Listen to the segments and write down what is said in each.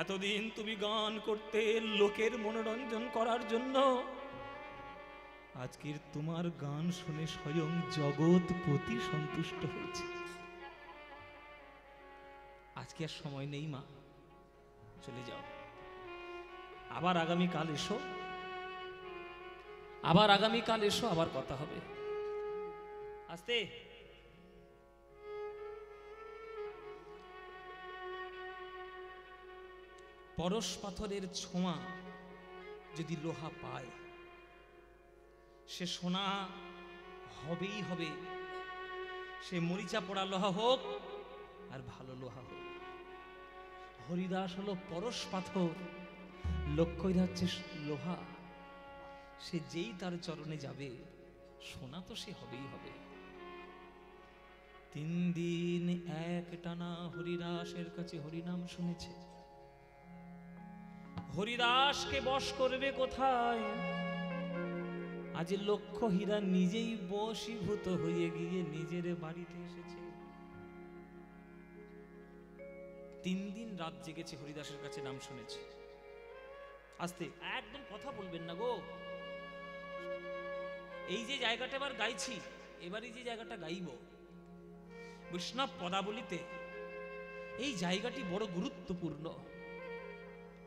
এতদিন তুমি গান করতে লোকের মনোরঞ্জন করার জন্য, আজকের তোমার গান শুনে স্বয়ং জগৎপতি সন্তুষ্ট হয়েছে। আজকে আর সময় নেই মা, চলে যাও। আবার আগামীকাল এসো, আবার আগামীকাল এসো, আবার কথা হবে। আস্তে। পরশ পাথরের ছোঁয়া যদি লোহা পায়, সে সোনা হবেই হবে। সে মরিচা পোড়া লোহা হোক আর ভালো লোহা হোক। হরিদাস হলো পরশ পাথর, লক্ষ্যই হচ্ছে লোহা। সে যেই তার চরণে যাবে, সোনা তো সে হবেই হবে। 3 দিন এক টানা হরিদাসের কাছে হরিনাম শুনেছে। হরিদাসকে বশ করবে কোথায়? আজ লক্ষ্য হীরা নিজেই বশীভূত হয়ে গিয়ে নিজের বাড়িতে এসেছে। 3 দিন রাত জেগেছে, হরিদাসের কাছে নাম শুনেছে। আস্তে, একদম কথা বলবেন না গো। এই যে জায়গাটা এবার গাইছি, এবারে যে জায়গাটা গাইব বৈষ্ণব পদাবলিতে, এই জায়গাটি বড় গুরুত্বপূর্ণ।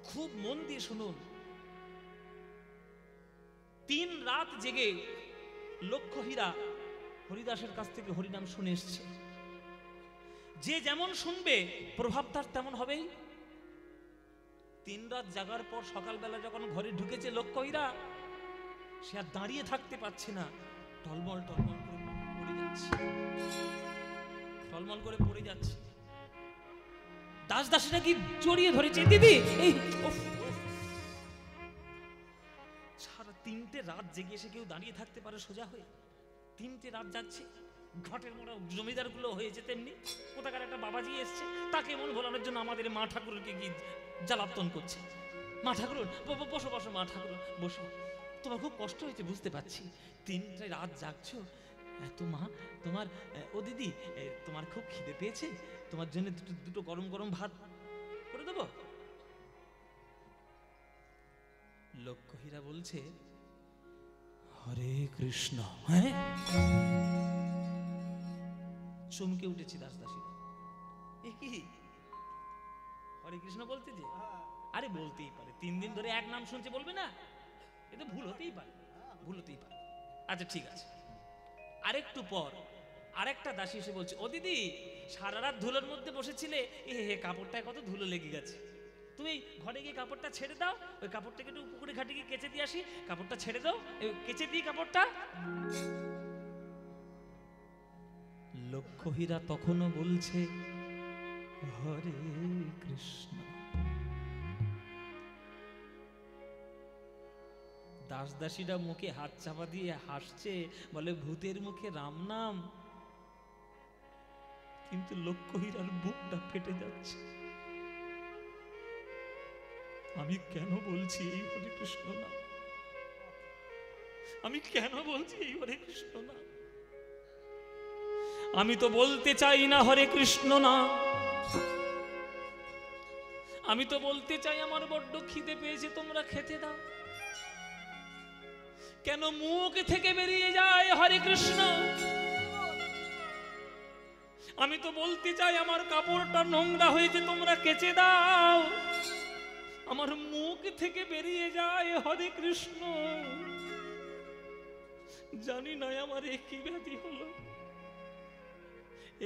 খুব মন দিয়ে শুনুন। 3 রাত জেগে লক্ষ্য হীরা হরিদাসের কাছ থেকে হরিনাম শুনে এসছে। যে যেমন শুনবে প্রভাব তার তেমন হবেই। 3 রাত জাগার পর সকালবেলা যখন ঘরে ঢুকেছে লক্ষ্য হীরা, সে আর দাঁড়িয়ে থাকতে পারছে না, টলমল টলমল করে পড়ে যাচ্ছে, টলমল করে পড়ে যাচ্ছে। দাস দাসীরা কি জড়িয়ে ধরেছে, দিদি এই সারা 3টে রাত জেগে এসে কেউ দাঁড়িয়ে থাকতে পারে সোজা হয়ে? 3টে রাত যাচ্ছে, ঘাটের মোড়া জমিদার গুলো হয়েছে তেমনি। কোথাকার একটা বাবাজি এসছে, তাকে মন ভোলানোর জন্য আমাদের মা ঠাকুরকে কি জ্বালাতন করছে। মা ঠাকুর বসো বসো, মা ঠাকুর বসো, তোমার খুব কষ্ট হয়েছে বুঝতে পারছি, 3টে রাত জাগছো। তো মা তোমার, ও দিদি তোমার খুব খিদে পেয়েছে, তোমার জন্য দুটো গরম গরম ভাত করে দেবো। লক্ষ্য হীরা বলছে হরে কৃষ্ণ। হ্যাঁ, চমকে উঠেছি দাস দাসী। এ কি হরে কৃষ্ণ বলতে যে? আরে বলতেই পারে, 3 দিন ধরে এক নাম শুনছে, বলবে না? এ তো ভুল হতেই পারে, ভুল হতেই পারে। আচ্ছা ঠিক আছে। আরেকটু পর আরেকটা দাসী এসে বলছে, ও দিদি সারা রাত ধুলোর মধ্যে বসেছিলে, হে কাপড়টায় কত ধুলো লেগে গেছে, তুমি ঘরে গিয়ে কাপড়টা ছেড়ে দাও, ওই কাপড়টাকে একটু পুকুরে ঘাটে গিয়ে কেচে দিয়ে আসি, কাপড়টা ছেড়ে দাও, কেচে দিই কাপড়টা। লক্ষ্য হীরা তখনও বলছে হরে কৃষ্ণ। দাস দাসীরা মুখে হাত চাপা দিয়ে হাসছে, বলে ভূতের মুখে রাম নাম। কিন্তু লক্ষ্য হীরার বুকটা ফেটে যাচ্ছে। আমি কেন বলছি এই হরে কৃষ্ণ নাম? আমি কেন বলছি এই হরে কৃষ্ণ নাম? আমি তো বলতে চাই না হরে কৃষ্ণ নাম, আমি তো বলতে চাই আমার বড্ড খিদে পেয়েছে, তোমরা খেতে দাও। কেন মুখ থেকে বেরিয়ে যায় হরে কৃষ্ণ? আমি তো বলতে চাই আমার কাপড়টা নোংরা হয়েছে, তোমরা কেচে দাও। আমার মুখ থেকে বেরিয়ে যায় হরে কৃষ্ণ। জানি না আমার কি ব্যাধি হলো,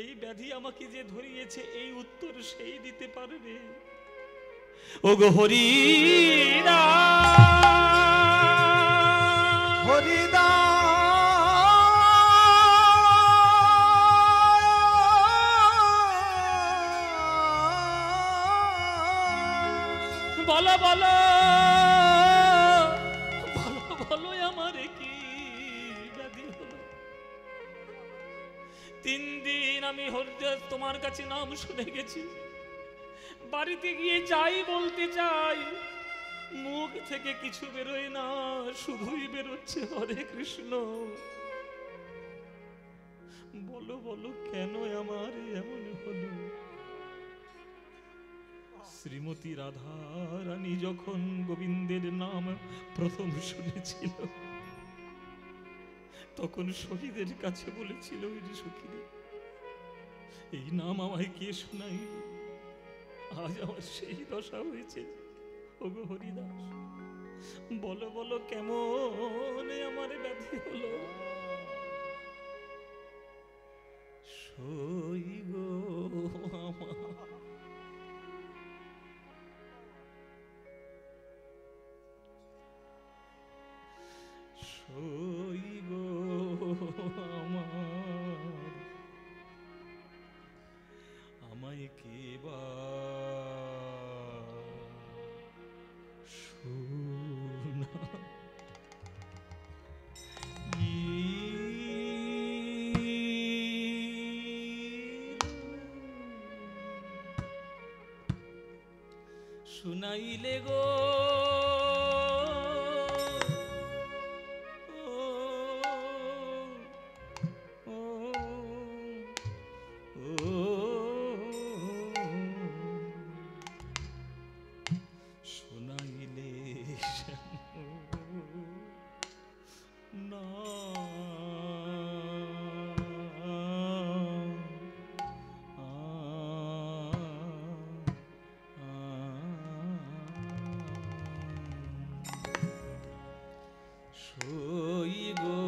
এই ব্যাধি আমাকে যে ধরিয়েছে এই উত্তর সেই দিতে পারবে। ওগো হরিদা হরিদা বলো বলো বলো বলো আমার কি ব্যাধি হলো। 3 দিন আমি হরিদাস তোমার কাছে নাম শুনে গেছি, বাড়িতে গিয়ে যাই বলতে চাই, মুখ থেকে কিছু বেরোয় না, শুধুই বেরোচ্ছে হরে কৃষ্ণ। বলো বলো কেন আমার এমন হলো? শ্রীমতী রাধা রানী যখন গোবিন্দের নাম প্রথম শুনেছিল তখন শহীদের কাছে বলেছিল, ওই যে সখীরে, এই নাম আমায় কে শোনাই, আজ আমার সেই দশা হয়েছে। ওগো হরিদাস, বলো বলো কেমন আমার ব্যাধি হলো। সই গো আমার, সই গো আমার, আমায় কে বা শোনা। শুনাইলে গো শুনাইলে না সই গো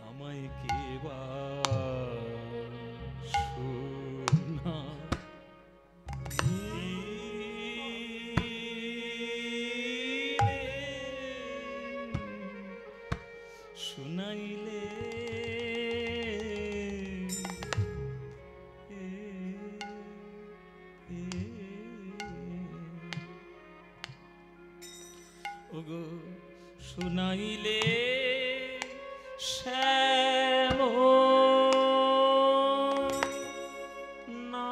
আমায় কে বা শোনা। শুনাইলে ওগো শুনাইলে শ্যাম না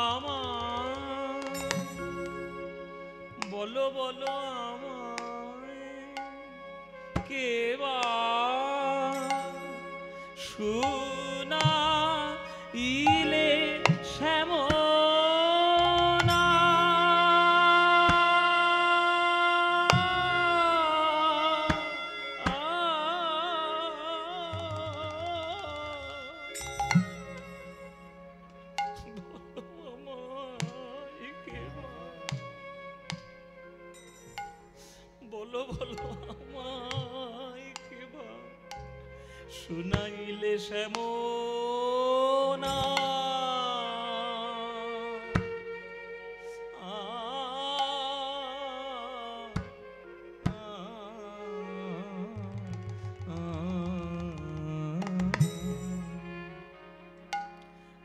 আমার, বলো বলো আমায় কে বা শুনাইলে শ্যাম না। বলো বলো আমায় কে বা শুনাইলে শ্যাম না।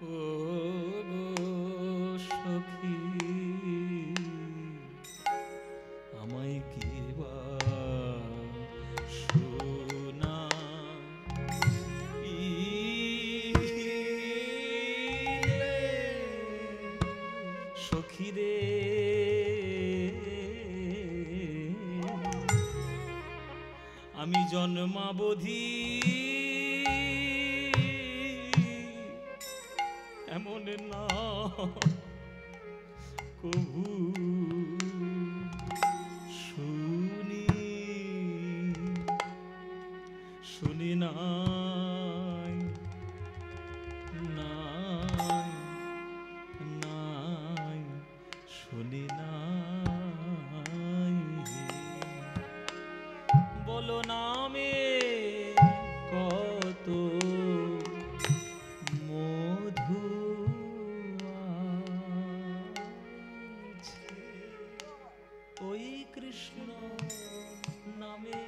ও গো সখী, আমায় কে বা সখীরে, আমি জন্মাবধি এমন না কভু শুনি শুনি নাই নাই নাই শুনি নাই। বলো নামে কত মধু আছে, ওই কৃষ্ণ নামে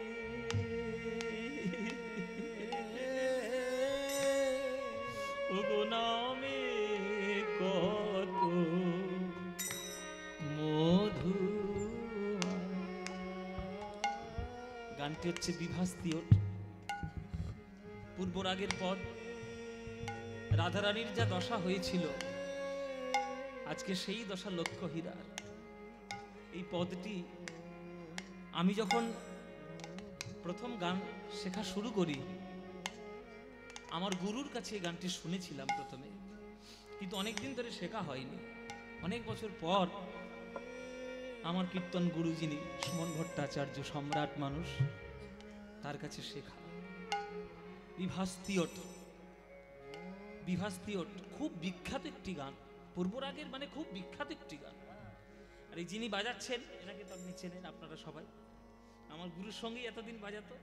ওগো নামে কত মধু। গানটি হচ্ছে বিভাস্তির পূর্বরাগের পদ। রাধারানীর যা দশা হয়েছিল আজকে সেই দশা লক্ষ্য হীরার। এই পদটি আমি যখন প্রথম গান শেখা শুরু করি, আমার গুরুর কাছে এই গানটি শুনেছিলাম প্রথমে, কিন্তু অনেকদিন ধরে শেখা হয়নি। অনেক বছর পর আমার কীর্তন গুরু যিনি সুমন ভট্টাচার্য, সম্রাট মানুষ, তার কাছে শেখা। বিভাস্তিওট খুব বিখ্যাত একটি গান, পূর্বরাগের মানে খুব বিখ্যাত একটি গান। আর এই যিনি বাজাচ্ছেন এনাকে তো আপনি চেনেন আপনারা সবাই, আমার গুরুর সঙ্গেই এতদিন বাজাতো।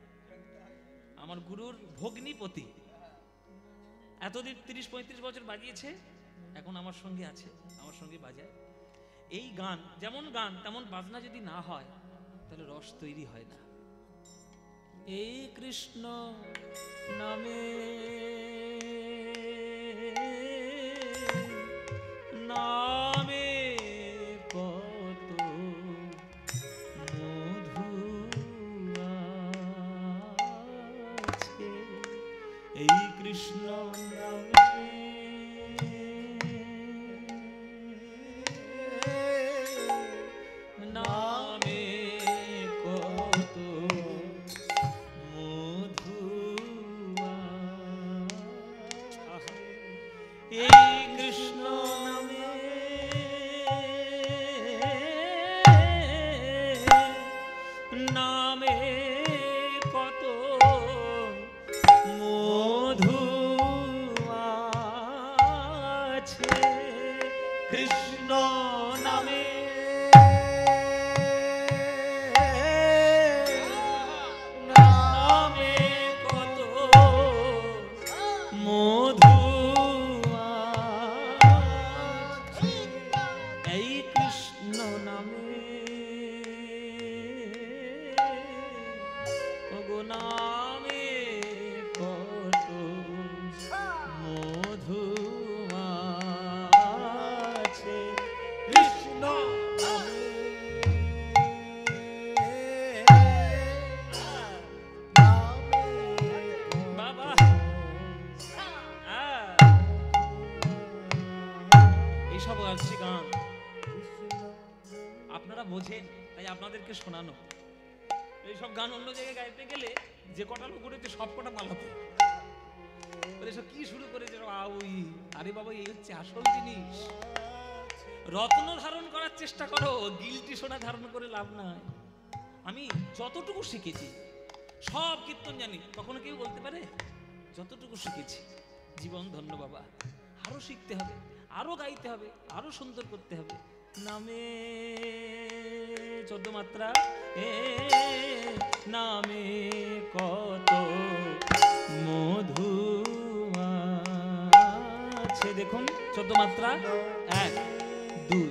আমার গুরুর ভগ্নিপতি, এতদিন 30-35 বছর বাজিয়েছে, এখন আমার সঙ্গে আছে, আমার সঙ্গে বাজায়। এই গান যেমন গান তেমন বাজনা যদি না হয় তাহলে রস তৈরি হয় না। এই কৃষ্ণ নামে নামে কত মধু আছে, এই কৃষ্ণ নামে নামে কত মধু আছে, এই কৃষ্ণ নামে নামে কত মধু আছে, কৃষ্ণ নামে নামে কত মধু আছে, এই কৃষ্ণ নামে ওগো নামে কত মধু আছে, কৃষ্ণ নামে বাবা। এইসব গাছি গান আপনারা বোঝেন, তাই আপনাদেরকে শোনানো। এইসব গান অন্য জায়গায় গাইতে গেলে যে কটা লোক করেছে সব কটা পালাতো, এসব কি শুরু করেছে ওই। আরে বাবা, এই হচ্ছে আসল জিনিস। রত্ন ধারণ করার চেষ্টা করো, গিলটি সোনা ধারণ করে লাভ নাই। আমি যতটুকু শিখেছি সব কীর্তন জানি, কখনো কেউ বলতে পারে? যতটুকু শিখেছি জীবন ধন্য বাবা। আরো শিখতে হবে, আরো গাইতে হবে, আরো সুন্দর করতে হবে। নামে 14 মাত্রা, নামে কত মধু আছে। দেখুন 14 মাত্রা, 1 2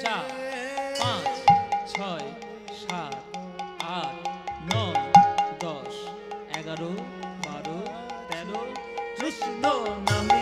4 5 6 7 8 9 10 11 12 13 কৃষ্ণ নামে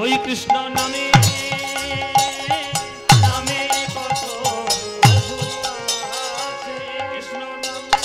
ওই কৃষ্ণ নামে নামে কত মধু আছে, কৃষ্ণ নামে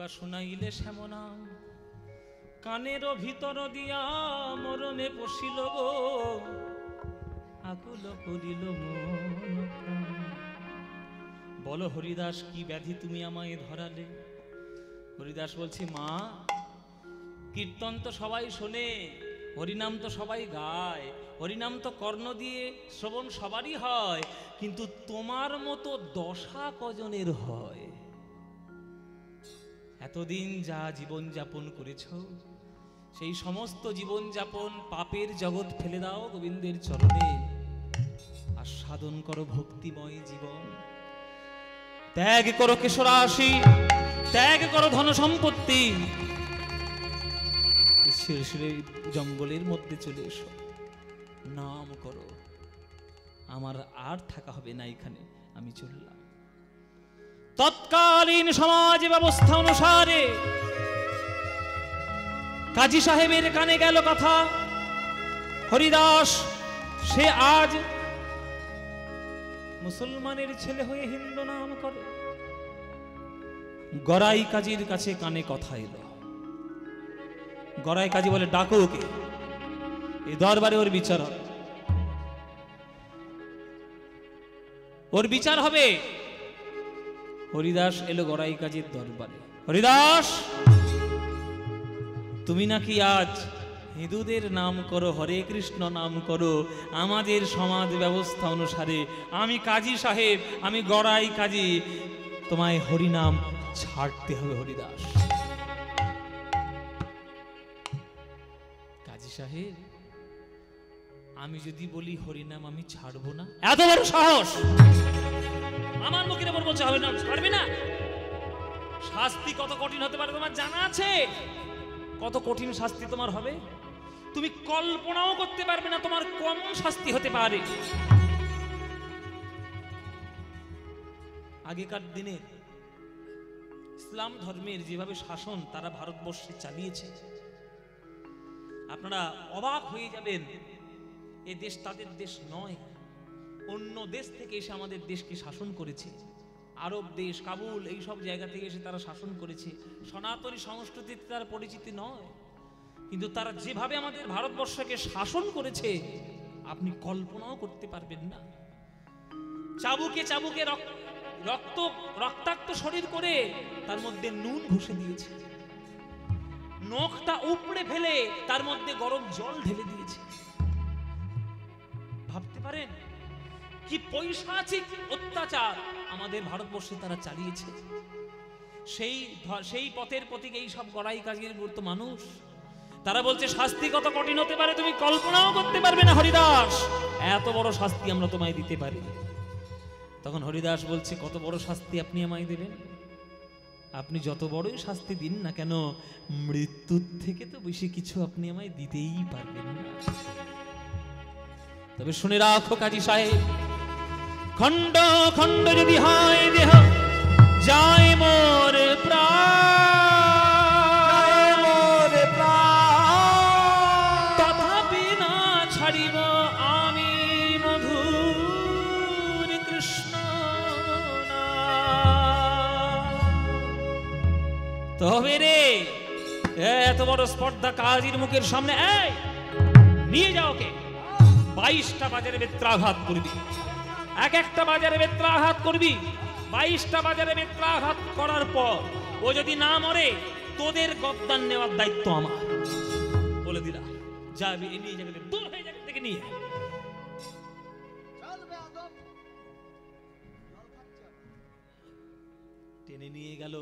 কিবা শুনাইলে শ্যামনাম, কানের ভিতর দিয়া মরমে পশিল গো, আকুল করিল মন প্রাণ। বলো হরিদাস, কি ব্যাধি তুমি আমায় ধরালে? হরিদাস বলছে, মা, কীর্তন তো সবাই শোনে, হরিনাম তো সবাই গায়, হরিনাম তো কর্ণ দিয়ে শ্রবণ সবারই হয়, কিন্তু তোমার মতো দশা কজনের হয়? এতদিন যা জীবন যাপন করেছ, সেই সমস্ত জীবন যাপন পাপের জগৎ ফেলে দাও গোবিন্দের চরণে, আর সাধন করো ভক্তিময় জীবন। ত্যাগ করো কেশরাশি, ত্যাগ করো ধন সম্পত্তি, জঙ্গলের মধ্যে চলে এসো, নাম করো। আমার আর থাকা হবে না এখানে, আমি চললাম। তৎকালীন সমাজ ব্যবস্থা অনুসারে কাজী সাহেবের কানে গেল কথা, হরিদাস সে আজ মুসলমানের ছেলে হয়ে হিন্দু নাম করে। গড়াই কাজীর কাছে কানে কথা এলো। গড়াই কাজী বলে, ডাকো ওকে, এই দরবারে ওর বিচার হবে, ওর বিচার হবে। হরিদাস এলো গড়াই কাজীর দরবারে। হরিদাস, তুমি নাকি আজ হিন্দুদের নাম করো, হরে কৃষ্ণ নাম করো, আমাদের সমাজ ব্যবস্থা অনুসারে আমি কাজী সাহেব, আমি গড়াই কাজী, তোমায় হরিনাম ছাড়তে হবে। হরিদাস, কাজী সাহেব, আমি যদি বলি হরিনাম আমি ছাড়বো না, এত বড় সাহস আমার মুখের উপর বলছে হরিনাম ছাড়বে না? শাস্তি কত কঠিন হতে পারে তোমার জানা আছে? কত কঠিন শাস্তি তোমার হবে তুমি কল্পনাও করতে পারবে না, তোমার কেমন শাস্তি হতে পারে। আগেকার দিনে ইসলাম ধর্মের যেভাবে শাসন তারা ভারতবর্ষে চালিয়েছে, আপনারা অবাক হয়ে যাবেন। এ দেশ তাদের দেশ নয়, অন্য দেশ থেকে এসে আমাদের দেশকে শাসন করেছে। আরব দেশ, কাবুল, এই সব জায়গা থেকে এসে তারা শাসন করেছে। সনাতনী সংস্কৃতিতে তার পরিচিতি নয়, কিন্তু তারা যেভাবে আমাদের ভারতবর্ষকে শাসন করেছে আপনি কল্পনাও করতে পারবেন না। চাবুকে চাবুকে রক্তাক্ত শরীর করে তার মধ্যে নুন ঘষে দিয়েছে, নখটা উপড়ে ফেলে তার মধ্যে গরম জল ঢেলে দিয়েছে। ভাবতে পারেন কি অত্যাচার আমাদের ভারতবর্ষে তারা চালিয়েছে। সেই পথের প্রতীক এই সব গড়াই কাজীর গুরুত্ব মানুষ। তারা বলছে শাস্তি কত কঠিন হতে পারে তুমি কল্পনাও করতে পারবে না হরিদাস, এত বড় শাস্তি আমরা তোমায় দিতে পারি। তখন হরিদাস বলছে, কত বড় শাস্তি আপনি আমায় দেবেন? আপনি যত বড়ই শাস্তি দিন না কেন, মৃত্যুর থেকে তো বেশি কিছু আপনি আমায় দিতেই পারবেন না। তবে শুনে রাখো কাজী সাহেব, খণ্ড খণ্ড যদি হয় দেহ, যায় মোর প্রাণ, তথাপি না ছাড়িব আমি মধুর কৃষ্ণ। তবে রে, এত বড় স্পর্ধা কাজীর মুখের সামনে, নিয়ে যাও কে, 22টা বাজারে বেত্রাঘাত করবি, এক একটা বাজারে বেত্রাঘাত করবি। 22টা বাজারে বেত্রাঘাত করার পর ও যদি না মরে, তোদের গদ্দান নেওয়ার দায়িত্ব আমার। বলে দিলাম, যাবে নিয়ে যাবে, দূর হয়ে যাবে থেকে নিয়ে। টেনে নিয়ে গেল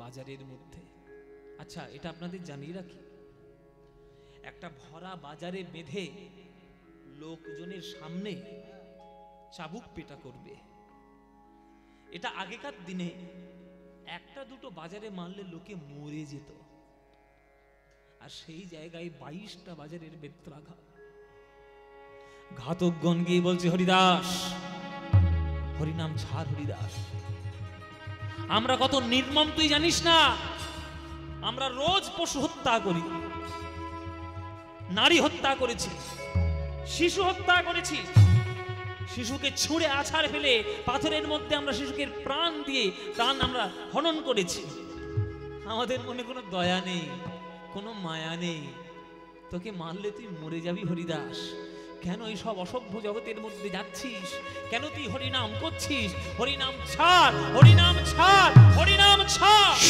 বাজারের মধ্যে। আচ্ছা, এটা আপনাদের জানিয়ে রাখি, একটা ভরা বাজারে বেঁধে লোকজনের সামনে চাবুক পেটা করবে, এটা আগেকার দিনে একটা দুটো বাজারে মারলে লোকে মরে যেত, আর সেই জায়গায় 22টা বাজারের বেত্রাঘাত। ঘাতকগণ গিয়ে বলছে, হরিদাস, হরিনাম ছাড় হরিদাস, আমরা কত নির্মম তুই জানিস না? আমরা রোজ পশু হত্যা করি, নারী হত্যা করেছি, শিশু হত্যা করেছি, শিশুকে ছুঁড়ে আছাড় ফেলে পাথরের মধ্যে আমরা শিশুকে প্রাণ আমরা হনন করেছি। আমাদের মনে কোনো দয়া নেই, কোনো মায়া নেই। তোকে মারলে তুই মরে যাবি হরিদাস। কেন এই সব অসভ্য জগতের মধ্যে যাচ্ছিস? কেন তুই হরিনাম করছিস? হরিনাম ছাড়, হরিনাম ছাড়, হরিনাম ছাড়।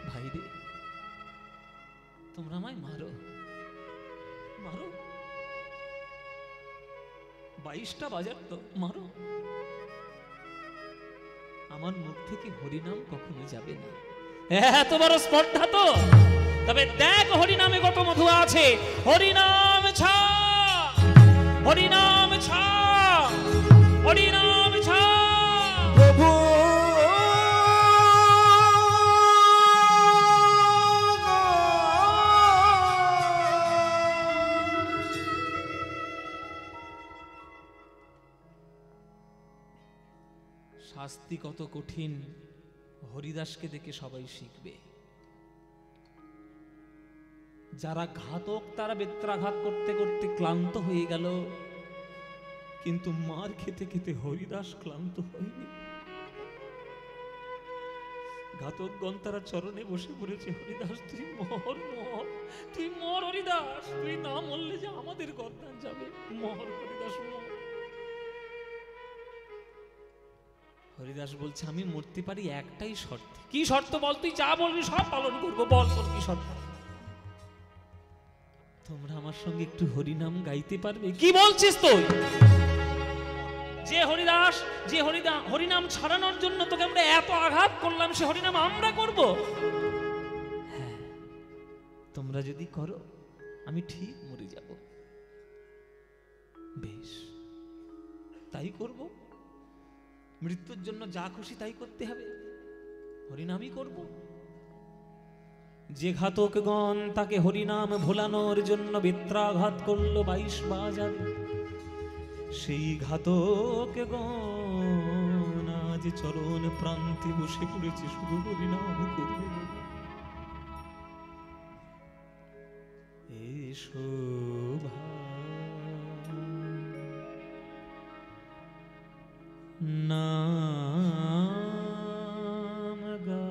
ভাই রে, তোমরা আমায় মারো, মারো, 22টা বাজার তো মারো, আমার মুখ থেকে হরিনাম কখনো যাবে না। এত বড় স্পর্ধা তো, তবে দেখ হরিনামে কত মধু আছে। হরিনাম ছাড়, হরিনাম ছাড়, হরিনাম ছাড়। প্রভু শাস্তি কত কঠিন হরিদাসকে দেখে সবাই শিখবে। যারা ঘাতক তারা বেত্রাঘাত করতে করতে ক্লান্ত হয়ে গেল, কিন্তু মার খেতে খেতে হরিদাস ক্লান্ত হয়নি। ঘাতকগণ তারা চরণে বসে পড়েছে, হরিদাস তুই মর, মর, তুই মর হরিদাস, তুই না মরলে যে আমাদের গর্দান যাবে, মর হরিদাস মর। হরিদাস বলছে আমি মরতে পারি একটাই শর্তে। কি শর্ত বল? তুই যা বলবি সব পালন করবো, বল তোর কি শর্ত? তোমরা আমার সঙ্গে একটু হরিনাম গাইতে পারবে? কি বলছিস তুই? যে হরিদাস, যে হরিনাম ছাড়ানোর জন্য তোকে আমরা এত আঘাত করলাম, সে হরিনাম আমরা করব? হ্যাঁ, তোমরা যদি করো আমি ঠিক মরে যাব। বেশ, তাই করব। মৃত্যুর জন্য যা খুশি তাই করতে হবে, হরিনামই করব। যে ঘাতকগণ তাকে হরিনাম ভোলানোর জন্য বেত্রাঘাত করলো 22 বাজার, সেই ঘাতকগণ আজ চরণ প্রান্তে বসে পড়েছে, শুধু হরিনাম করবে বলে। এসো নাম গা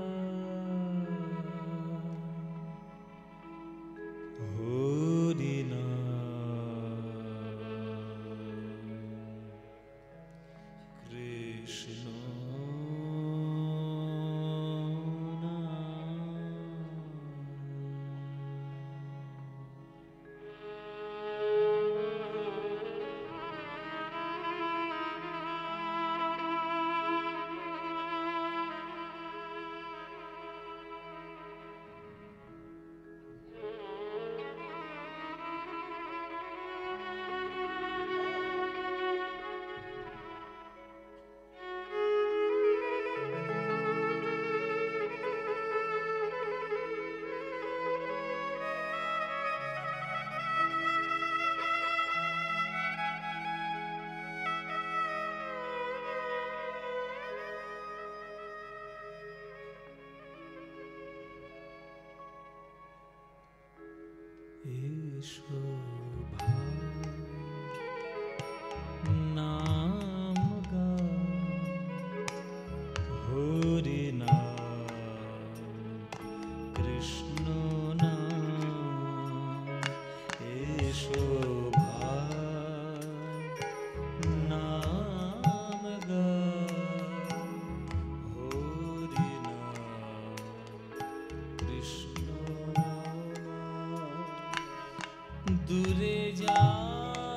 কৃষ্ণ নাম গা হরি নাম কৃষ্ণ নাম এসো নাম গা হরি নাম কৃষ্ণ দূরে যাবে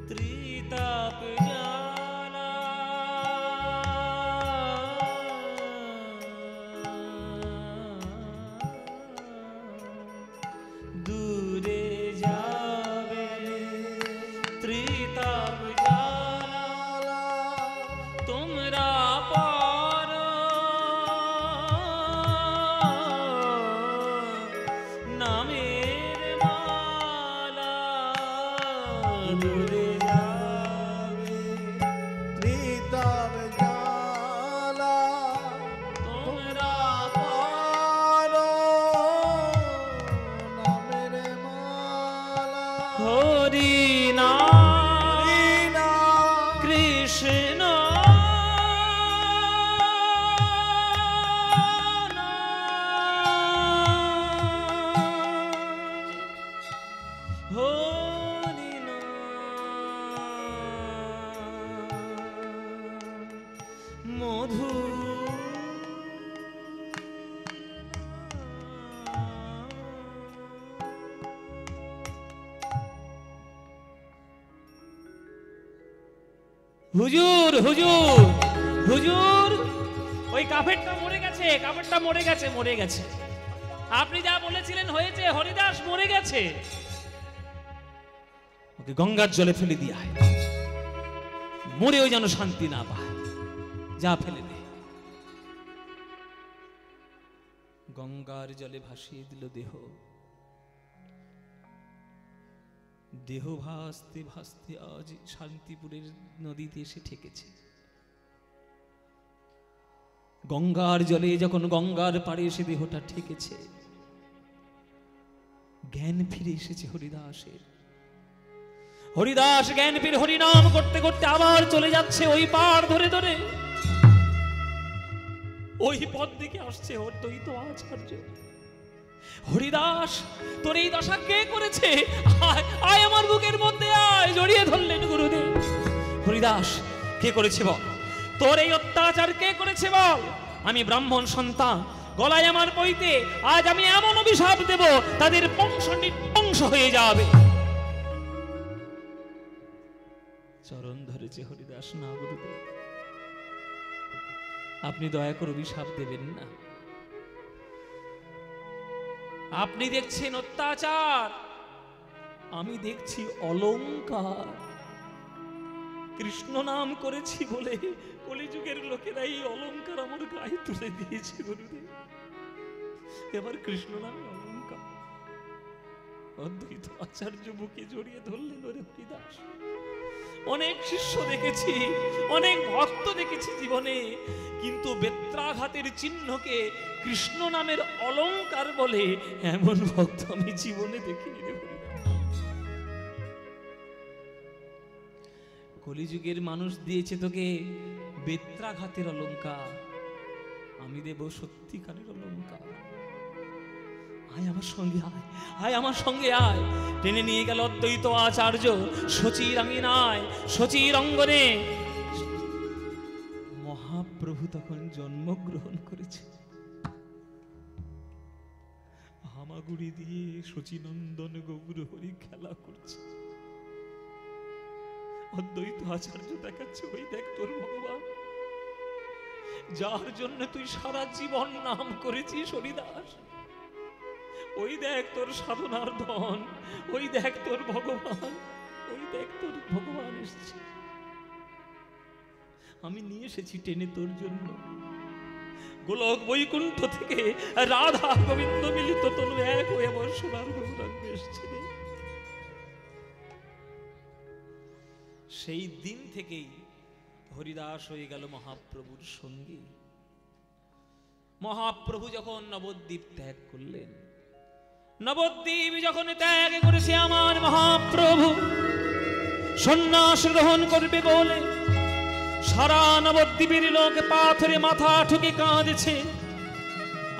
ত্রিতাপ জ্বালা, দূরে যাবে ত্রিতাপ জ্বালা, তোমরা নামের মালা, দূরে যাবে ত্রিতাপ জ্বালা, তোমরা পারো নামের মালা। হরি নাম মধু হুজুর হুজুর হুজুর, ওই কাফেরটা মরে গেছে, কাফেরটা মরে গেছে, মরে গেছে। আপনি যা বলেছিলেন হয়েছে, হরিদাস মরে গেছে। ওকে গঙ্গার জলে ফেলে দিয়ে আয়, মরেও যেন শান্তি না পায়। যা ফেলে দে। গঙ্গার জলে ভাসিয়ে দিল দেহ। দেহ ভাসতে ভাসতে আজ শান্তিপুরের নদীতে এসে ঠেকেছে। গঙ্গার জলে যখন গঙ্গার পাড়ে এসে দেহটা ঠেকেছে, জ্ঞান ফিরে এসেছে হরিদাসের। হরিদাস জ্ঞান ফিরে হরিনাম করতে করতে আবার চলে যাচ্ছে ওই পাড় ধরে ধরে। ওই পথ দিকে আসছে অদ্বৈত আচার্য। হরিদাস, তোর এই দশা কে করেছে? আয় আয় আমার বুকের মধ্যে আয়। জড়িয়ে ধরলেন গুরুদেব। হরিদাস, কে করেছে বল? তোর এই অত্যাচার কে করেছে বল? আমি ব্রাহ্মণ সন্তান, গলায় আমার বইতে আজ আমি এমন অভিশাপ দেব তাদের বংশ নির্বংশ হয়ে যাবে। চরণ ধরেছে হরিদাস। না গুরুদেব, আপনি দয়া করে অভিশাপ দেবেন না। আপনি দেখছেন অত্যাচার, আমি দেখছি অলংকার। কৃষ্ণ নাম করেছি বলে কলিযুগের লোকেরা এই অলংকার আমার গায়ে তুলে দিয়েছে গুরুদেব। এবার কৃষ্ণ নামে অলংকার। অদ্বৈত আচার্য বুকে জড়িয়ে ধরলেন। ওরে হরিদাস, অনেক শিষ্য দেখেছি, অনেক ভক্ত দেখেছি জীবনে, কিন্তু বেত্রাঘাতের চিহ্নকে কৃষ্ণ নামের অলংকার বলে এমন ভক্ত আমি জীবনে দেখিনি রে হরিদাস। কলিযুগের মানুষ দিয়েছে তোকে বেত্রাঘাতের অলংকার, আমি দেব সত্যিকারের অলংকার। আয় আমার সঙ্গে আয়, আয় আমার সঙ্গে আয়। টেনে নিয়ে গেল অদ্বৈত আচার্য শচীর আঙিনায়, শচীর অঙ্গনে। মহাপ্রভু তখন জন্মগ্রহণ করেছে। হামাগুড়ি দিয়ে শচীনন্দন গৌর হরি খেলা করছে। অদ্বৈত আচার্য দেখাচ্ছে, ওই দেখ তোর ভগবান, যার জন্য তুই সারা জীবন নাম করেছিস হরিদাস। ওই দেখ তোর সাধনার ধন, ওই দেখ তোর ভগবান, ওই দেখ তোর ভগবান এসেছে। আমি নিয়ে এসেছি টেনে তোর জন্য। গোলক বৈকুণ্ঠ থেকে রাধা গোবিন্দ মিলিত তনু এক হয়ে আমার সোনার গৌরাঙ্গ এসেছে। সেই দিন থেকেই হরিদাস হয়ে গেল মহাপ্রভুর সঙ্গী। মহাপ্রভু যখন নবদ্বীপ ত্যাগ করলেন, নবদ্বীপ যখন ত্যাগ করেছে আমার মহাপ্রভু, সন্ন্যাস গ্রহণ করবে বলে সারা নবদ্বীপের লোক পাথরে মাথা ঠুকে কাঁদছে।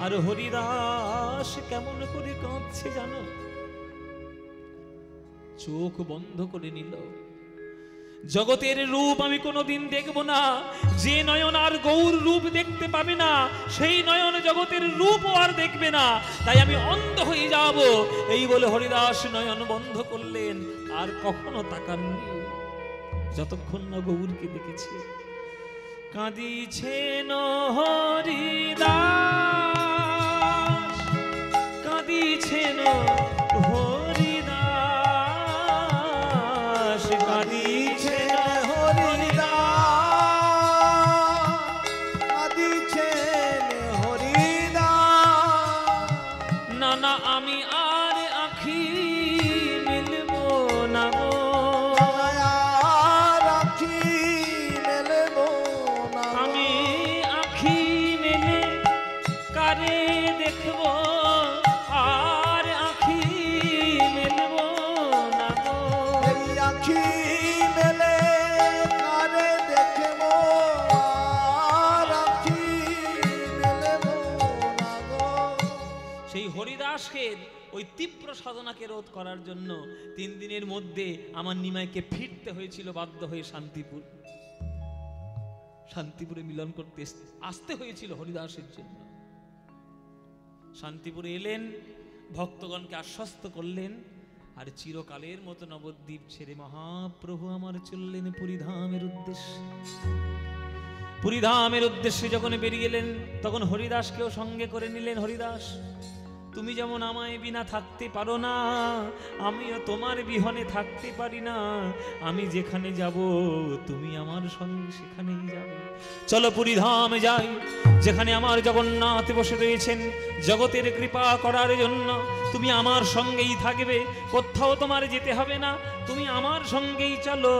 আর হরিদাস কেমন করে কাঁদছে জানো? চোখ বন্ধ করে নিল। জগতের রূপ আমি কোনোদিন দেখব না, যে নয়ন আর গৌর রূপ দেখতে পাবে না সেই নয়ন জগতের রূপ আর দেখবে না, তাই আমি অন্ধ হয়ে যাব। এই বলে হরিদাস নয়ন বন্ধ করলেন, আর কখনো তাকাননি যতক্ষণ না গৌরকে দেখেছে। কাঁদিছেন হরিদাস, কাঁদিছেন হরিদাস, কাঁদিছেন না আমি আর আখি মিলব না গো, আমি আখি মেলে কারে দেখব, আর আখি মেলব না গো, আখি মেলে কারে দেখব, আর আখি মেলব না গো। সেই হরিদাসকে ওই তীব্র সাধনাকে রোধ করার জন্য 3 দিনের মধ্যে আমার নিমাইকে ফিরতে হয়েছিল বাধ্য হয়ে শান্তিপুর। শান্তিপুরে মিলন করতে আসতে হয়েছিল হরিদাসের জন্য। শান্তিপুরে এলেন, ভক্তগণকে আশ্বস্ত করলেন, আর চিরকালের মতো নবদ্বীপ ছেড়ে মহাপ্রভু আমার চললেন পুরীধামের উদ্দেশ্যে। পুরীধামের উদ্দেশ্যে যখন বেরিয়ে এলেন, তখন হরিদাসকেও সঙ্গে করে নিলেন। হরিদাস, তুমি যেমন আমায় বিনা থাকতে পারো না, আমিও তোমার বিহনে থাকতে পারি না। আমি যেখানে যাব তুমি আমার সঙ্গে সেখানেই যাবে। চলো পুরীধামে যাই, যেখানে আমার জগন্নাথ বসে রয়েছেন জগতের কৃপা করার জন্য। তুমি আমার সঙ্গেই থাকবে, কোথাও তোমার যেতে হবে না, তুমি আমার সঙ্গেই চলো।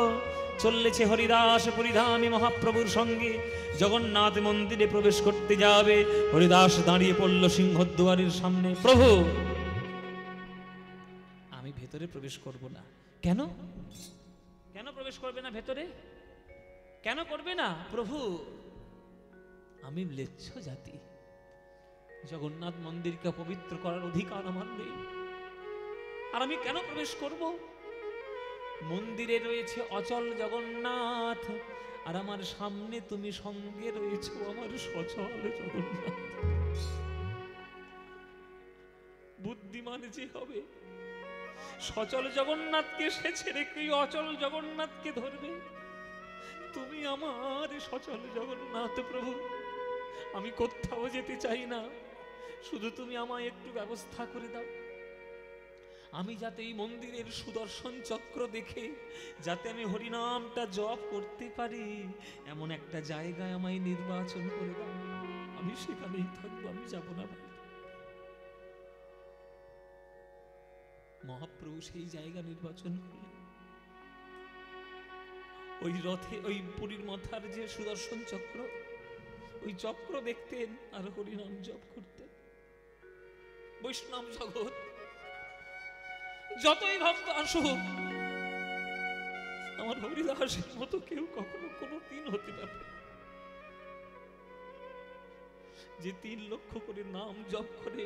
চললেছে হরিদাস পুরীধামে মহাপ্রভুর সঙ্গে। জগন্নাথ মন্দিরে প্রবেশ করতে যাবে, হরিদাস দাঁড়িয়ে পড়ল সিংহদ্বারের সামনে। প্রভু, আমি ভেতরে প্রবেশ করব না। কেন? কেন প্রবেশ করবে না ভেতরে? কেন করবে না? প্রভু, আমি ম্লেচ্ছ জাতি, জগন্নাথ মন্দিরকে পবিত্র করার অধিকার আমার নেই, আর আমি কেন প্রবেশ করব? মন্দিরে রয়েছে অচল জগন্নাথ, আর আমার সামনে তুমি সঙ্গে রয়েছো আমার সচল জগন্নাথ। বুদ্ধিমান যে হবে, সচল জগন্নাথকে সে ছেড়ে কি অচল জগন্নাথকে ধরবে? তুমি আমার সচল জগন্নাথ। প্রভু, আমি কোথাও যেতে চাই না, শুধু তুমি আমায় একটু ব্যবস্থা করে দাও, আমি যাতে এই মন্দিরের সুদর্শন চক্র দেখে যাতে আমি হরিনামটা জপ করতে পারি, এমন একটা জায়গায় আমায় নির্বাচন করে দাও। আমি সেখানেই থাকবো, আমি যাব না। মহাপ্রভু সেই জায়গা নির্বাচন করলেন। ওই রথে, ওই পুরীর মাথার যে সুদর্শন চক্র, ওই চক্র দেখতেন আর হরিনাম জপ করতেন। বৈষ্ণব জগৎ যতই ভক্ত আসুক, আমার হরিদাসের মতো কেউ কখনো কোনো দিন হতে পারে যে 3 লক্ষ করে নাম জপ করে,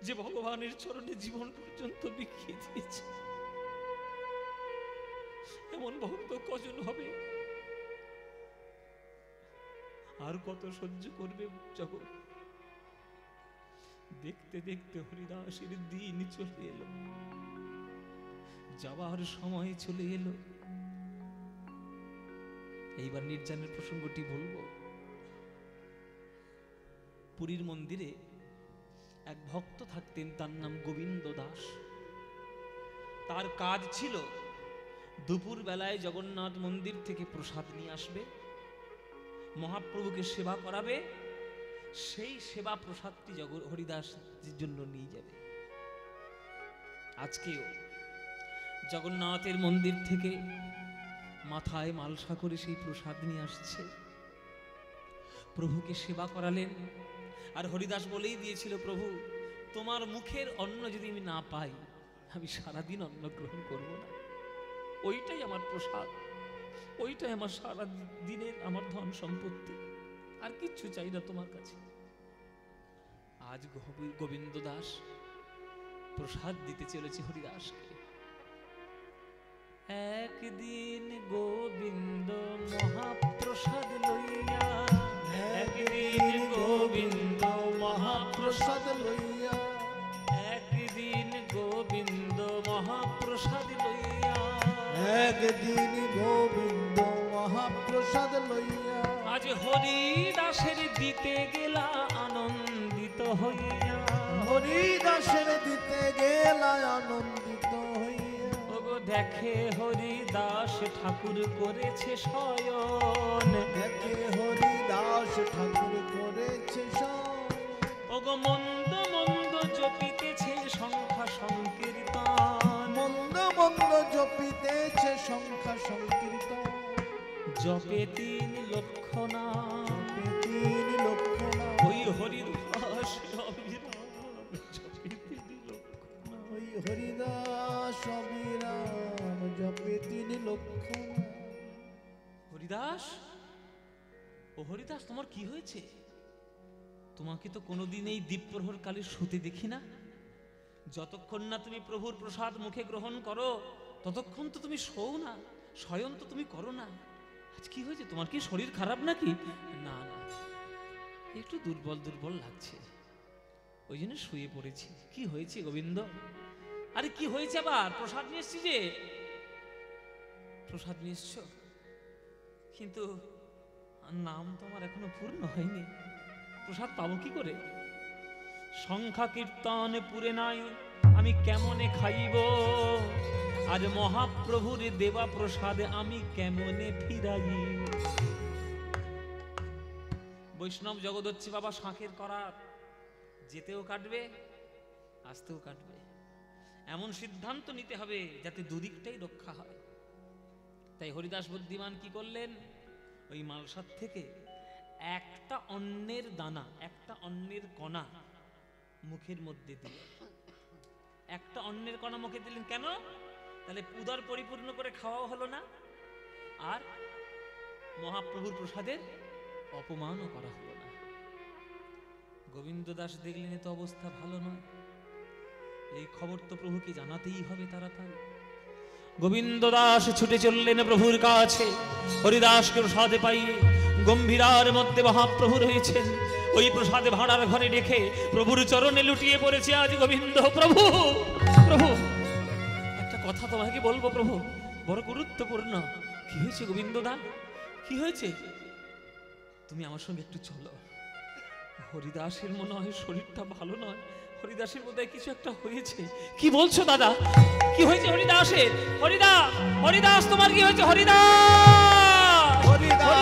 যে ভগবানের চরণে জীবন পর্যন্ত বিকিয়ে দিয়েছে। এমন ভক্ত কজন হবে? আর কত সহ্য করবে জগৎ? দেখতে দেখতে হরিদাসের দিন চলে এলো, যাবার সময় চলে এলো। এইবার নির্জানের প্রসঙ্গটি বলবো। পুরীর মন্দিরে এক ভক্ত থাকতেন, তার নাম গোবিন্দ দাস। তার কাজ ছিল দুপুর বেলায় জগন্নাথ মন্দির থেকে প্রসাদ নিয়ে আসবে, মহাপ্রভুকে সেবা করাবে, সেই সেবা প্রসাদটি হরিদাসের জন্য নিয়ে যাবে। আজকেও জগন্নাথের মন্দির থেকে মাথায় মালসা করে সেই প্রসাদ নিয়ে আসছে, প্রভুকে সেবা করালেন। আর হরিদাস বলেই দিয়েছিল, প্রভু, তোমার মুখের অন্ন যদি আমি না পাই, আমি সারাদিন অন্ন গ্রহণ করব না। ওইটাই আমার প্রসাদ, ওইটাই আমার সারা দিনের আমার ধন সম্পত্তি, আর কিচ্ছু চাই না তোমার কাছে। আজ গোবিন্দ দাস প্রসাদ দিতে চলেছে হরিদাসকে। একদিন গোবিন্দ মহাপ্রসাদ লইয়া, একদিন গোবিন্দ মহাপ্রসাদ লইয়া, একদিন গোবিন্দ মহাপ্রসাদ লইয়া, একদিন গোবিন্দ মহাপ্রসাদ লইয়া, আজ হরিদাসের দিতে গেলা আনন্দিত হইয়া, হরিদাসের দিতে গেলা আনন্দিত হইয়া। ওগো দেখে হরিদাস ঠাকুর করেছে শয়ন, দেখে হরিদাস ঠাকুর করেছে শয়ন। ওগো মন্দ মন্দ জপিতেছে সংখ্যা সংকীর্তন, মন্দ মন্দ জপিতেছে সংখ্যা সংকীর্তন। জপে 3 লক্ষ নাম, 3 লক্ষ নাম। ওই হরিদাস অবিরাম জপে 3 লক্ষ নাম। ওই হরিদাস অবিরাম জপে 3 লক্ষ নাম। হরিদাস, ও হরিদাস, তোমার কি হয়েছে? তোমাকে তো কোনোদিন এই দ্বীপ্রহর কালে শুতে দেখি না। যতক্ষণ না তুমি প্রভুর প্রসাদ মুখে গ্রহণ করো, ততক্ষণ তো তুমি শোও না, শয়ন তো তুমি করো না। আজ কি হয়েছে, তোমার কি শরীর খারাপ নাকি? না না, একটু দুর্বল দুর্বল লাগছে, ওই জন্য শুয়ে পড়েছি। কি হয়েছে গোবিন্দ? আরে কি হয়েছে আবার? প্রসাদ নিয়ে এসছি যে। প্রসাদ নিয়ে এসছো, কিন্তু নাম তো আমার এখনো পূর্ণ হয়নি, প্রসাদ পাবো কি করে? সংখ্যা কীর্তন পুরে নাই, আমি কেমনে খাইব? আজ মহাপ্রভুর দেবা প্রসাদে আমি কেমনে ফিরাই? বৈষ্ণব জগৎ হচ্ছে বাবা শাঁখের করাত, যেতেও কাটবে আসতেও কাটবে, এমন সিদ্ধান্ত নিতে হবে যাতে দুদিকটাই রক্ষা হয়। তাই হরিদাস বুদ্ধিমান কি করলেন? ওই মালসার থেকে একটা অন্নের দানা, একটা অন্নের কণা মুখের মধ্যে দিলেন। একটা অন্নের কণা মুখে দিলেন কেন? তাহলে উদর পরিপূর্ণ করে খাওয়াও হলো না, আর মহাপ্রভুর প্রসাদের অপমানও করা হলো না। গোবিন্দ দাস দেখলেন এ তো অবস্থা ভালো নয়, এই খবর তো প্রভুকে জানাতেই হবে তাড়াতাড়ি। গোবিন্দ দাস ছুটে চললেন প্রভুর কাছে। হরিদাসকে প্রসাদে পাইয়ে গম্ভীরার মধ্যে মহাপ্রভু রয়েছেন, ওই প্রসাদে ভাড়ার ঘরে রেখে প্রভুর চরণে লুটিয়ে পড়েছে আজ গোবিন্দ। প্রভু প্রভু, একটা কথা তোমাকে বলবো প্রভু, বড় গুরুত্বপূর্ণ। কি হয়েছে গোবিন্দ দা, কি হয়েছে? তুমি আমার সঙ্গে একটু চলো। হরিদাসের মনে হয় শরীরটা ভালো নয়, হরিদাসের বোধহয় কিছু একটা হয়েছে। কি বলছো দাদা, কি হয়েছে হরিদাসের? হরিদাস, হরিদাস তোমার কি হয়েছে? হরিদাস, হরিদাস,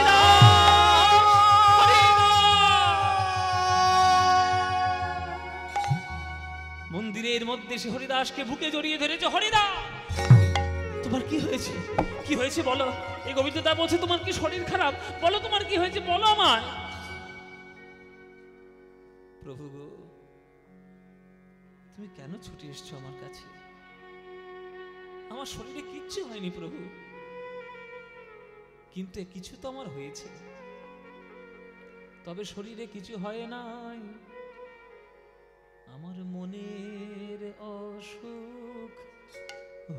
মন্দিরের মধ্যে সে হরিদাসকে বুকে জড়িয়ে ধরেছে। হরিদাস তোমার কি হয়েছে? কি হয়েছে বলো? এই গোবিন্দদা বলছে তোমার কি শরীর খারাপ, বলো তোমার কি হয়েছে, বলো আমার। প্রভু গো, তুমি কেন ছুটে এসছো আমার কাছে? আমার শরীরে কিচ্ছু হয়নি প্রভু, কিন্তু কিছু তো আমার হয়েছে। তবে শরীরে কিছু হয় নাই, আমার মনের অসুখ